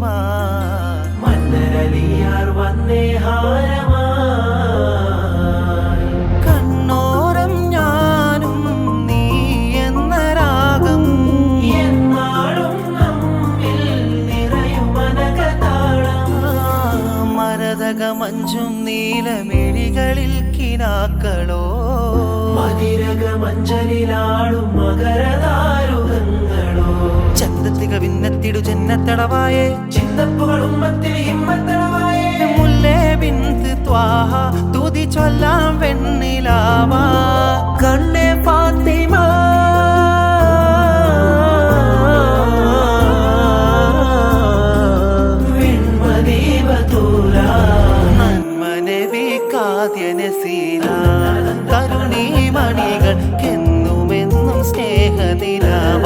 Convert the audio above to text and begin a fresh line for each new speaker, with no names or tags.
ഫാത്തിമ
മന്നരലിയാർ വന്നേ ഹാരമായി
കണ്ണോരം ഞാനും നീ എന്ന രാഗം
എന്നാളും നമ്മിൽ നിറയുമനകതാളം
മരതക മഞ്ചും നീലമിഴികളിൽ കിനാക്കളോ
മതിരക മഞ്ചലിലാടും മകരദാരുകങ്ങളോ
ചന്തത്തിക ഭിന്നത്തിടു ജന്നത്തടവായേ
ചിന്തപ്പുകൾ ഉമ്മത്തിൽ ഹിമ്മത്തടവായേ
മുല്ലേ ബിന്ത് ത്വാഹ തുതി ചൊല്ലാം വെണ്ണിലാവാ
കണ്ണേ ഫാത്തിമ വെൺമദീപതൂല
നന്മനബി കാദ്യനസീല തരുണീ മണികൾ എന്നുമെന്നും സ്നേഹനിലാവ